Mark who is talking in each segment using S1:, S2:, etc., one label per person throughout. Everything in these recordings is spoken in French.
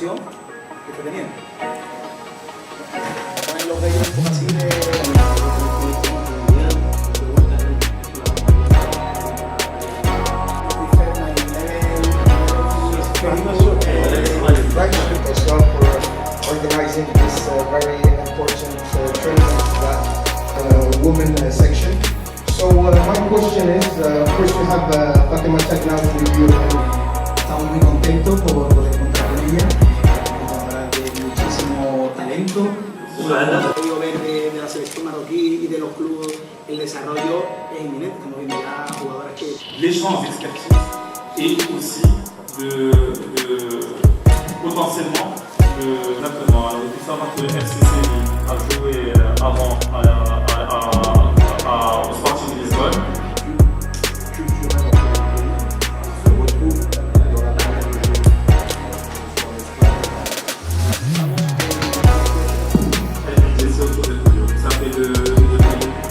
S1: evolución que está teniendo. Ponen los bellos un poco así de...
S2: Thank you as well for organizing this very important training that women section. So my question is, first we have Fatima Tagnaoui with you.
S1: Estamos muy contentos por encontrar con ella, de muchísimo talento. Hemos podido ver de la selección marroquí y de los clubes el desarrollo es inminente. Estamos viendo ya jugadoras que...
S3: L'échange d'expertise et aussi potentiellement notamment il faut savoir que le FCC a joué avant au Sporting de Lisbonne. Ça fait de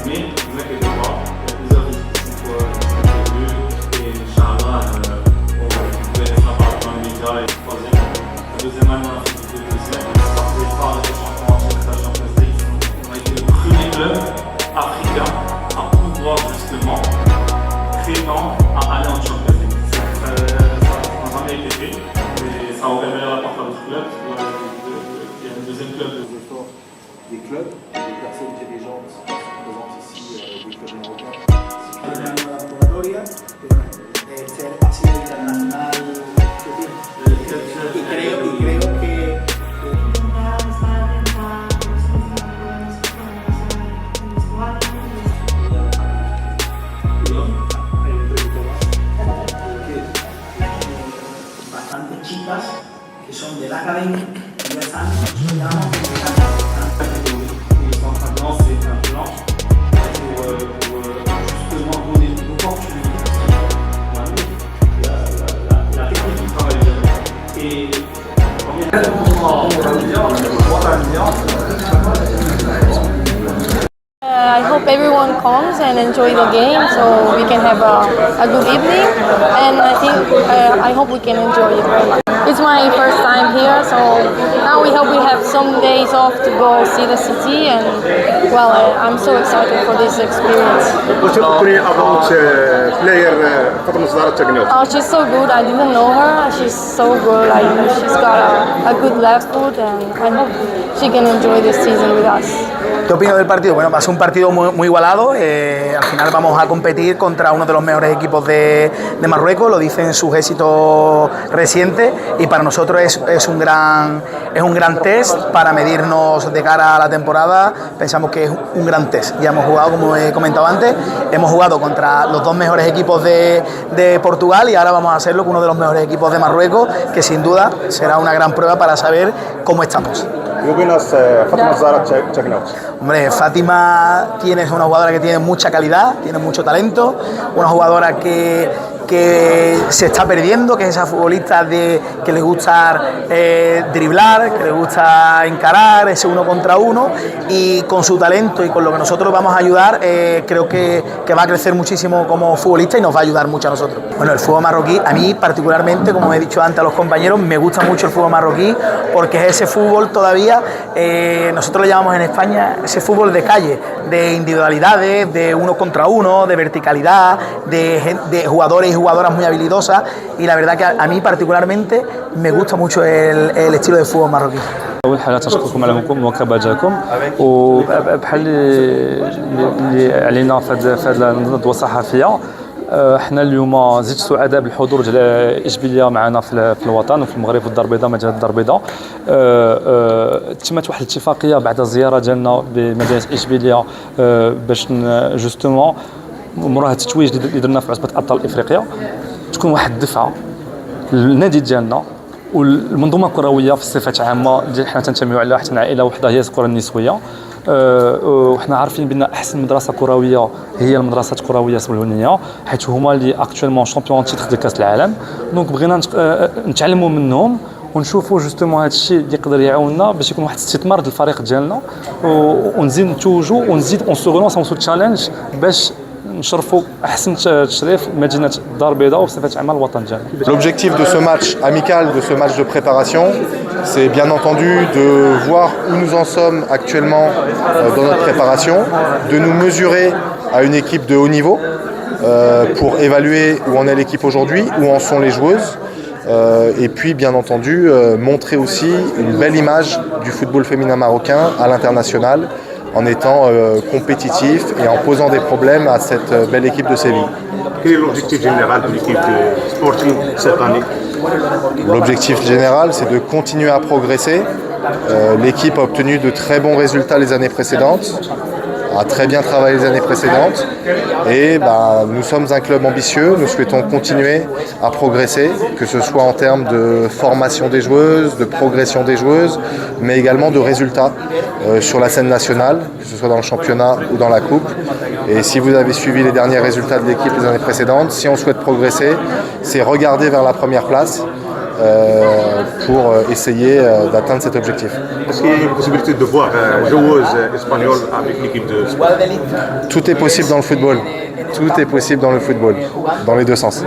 S3: mais vous inquiétez pas, il y a plusieurs visites qui sont prévues et Inch'Allah on connaîtra par le média et la deuxième année on a fait des deuxièmes, on a fait par les champions de la Champions League. On a été le premier club africain à pouvoir justement prétendre à aller en Champions League. Ça n'a jamais été fait et ça aurait meilleur la porte à notre club. Il y a le deuxième club de
S4: des clubs, des personnes dirigeantes qui sont présentes ici, des clubs marocains.
S1: La convocatoria, de ser así internacional que tiene. Y creo que bastantes chicas que son de la academia y ya están, nosotros llamamos
S3: ils sont en train de lancer un plan pour justement donner une opportunité la technique du travail et
S5: I hope everyone comes and enjoy the game so we can have a good evening, and I hope we can enjoy it very much. It's my first time here, so now we hope we have some days off to go see the city, and well, I'm so excited for this experience.
S6: What's your opinion about player Fatima Zahra Tagnaoui?
S5: Oh, she's so good. I didn't know her. She's so good. She's got a good left foot, and I hope she can enjoy this season with us.
S7: ¿Qué opino del partido? Bueno, va a ser un partido muy igualado. Al final vamos a competir contra uno de los mejores equipos de Marruecos, lo dicen sus éxitos recientes, y para nosotros es un gran test para medirnos de cara a la temporada. Pensamos que es un gran test. Ya hemos jugado, como he comentado antes, hemos jugado contra los dos mejores equipos de Portugal y ahora vamos a hacerlo con uno de los mejores equipos de Marruecos, que sin duda será una gran prueba para saber cómo estamos.
S6: ¿Qué opinas Fatima Zahra Tagnaoui?
S7: Hombre, Fátima es una jugadora que tiene mucha calidad, tiene mucho talento, una jugadora que se está perdiendo, que es esa futbolista que le gusta driblar, que le gusta encarar, ese uno contra uno, y con su talento y con lo que nosotros vamos a ayudar, creo que va a crecer muchísimo como futbolista y nos va a ayudar mucho a nosotros. Bueno, el fútbol marroquí, a mí particularmente, como he dicho antes a los compañeros, me gusta mucho el fútbol marroquí porque es ese fútbol todavía, nosotros le llamamos en España ese fútbol de calle, de individualidades, de uno contra uno, de verticalidad, de jugadores y jugadoras muy habilidosas, y la verdad que a mí particularmente me gusta mucho el estilo de fútbol marroquí.
S8: أول حاجة تشكركم على مواكبتكم وبحال اللي علينا في هذه الندوة الصحفية. احنا اليوم زيد سعداء بالحضور ديال اشبيليه معنا في الوطن وفي المغرب والدار البيضاء مدينه الدار البيضاء. تمت واحد الاتفاقيه بعد الزياره ديالنا بمدينه اشبيليه باش جوستومون موراه التتويج اللي درنا في عصبه ابطال افريقيا تكون واحد الدفعه للنادي ديالنا والمنظومه الكرويه في صفه عامه اللي حنا تنتميو على واحد العائله وحده هي الكره النسويه. وحنا عارفين بان احسن مدرسه كرويه هي المدرسات الكرويه السلونيه حيث هما اللي اكطوالمون شامبيون تيتر ديال كاس العالم. دونك بغينا نتعلموا منهم ونشوفوا جوستومون هذا الشيء اللي يقدر يعاوننا باش يكون واحد الاستثمار ديال الفريق ديالنا ونزيد نتوجوا ونزيد اون سو رونونس اون سو تشالنج باش نشرفوا احسن تشريف مدينه الدار البيضاء وبصفه عامه الوطن ديالنا.
S9: L'objectif de ce match amical, de ce match de préparation, c'est bien entendu de voir où nous en sommes actuellement dans notre préparation, de nous mesurer à une équipe de haut niveau pour évaluer où en est l'équipe aujourd'hui, où en sont les joueuses. Et puis bien entendu montrer aussi une belle image du football féminin marocain à l'international en étant compétitif et en posant des problèmes à cette belle équipe de Séville.
S6: Quel est l'objectif général de l'équipe sportive cette année?
S9: L'objectif général, c'est de continuer à progresser. L'équipe a obtenu de très bons résultats les années précédentes, a très bien travaillé les années précédentes et nous sommes un club ambitieux, nous souhaitons continuer à progresser, que ce soit en termes de formation des joueuses, de progression des joueuses, mais également de résultats sur la scène nationale, que ce soit dans le championnat ou dans la coupe. Et si vous avez suivi les derniers résultats de l'équipe les années précédentes, si on souhaite progresser, c'est regarder vers la première place pour essayer d'atteindre cet objectif.
S6: Est-ce qu'il y a une possibilité de voir joueuses espagnoles avec l'équipe de Spain?
S9: Tout est possible dans le football. Tout est possible dans le football, dans les deux sens.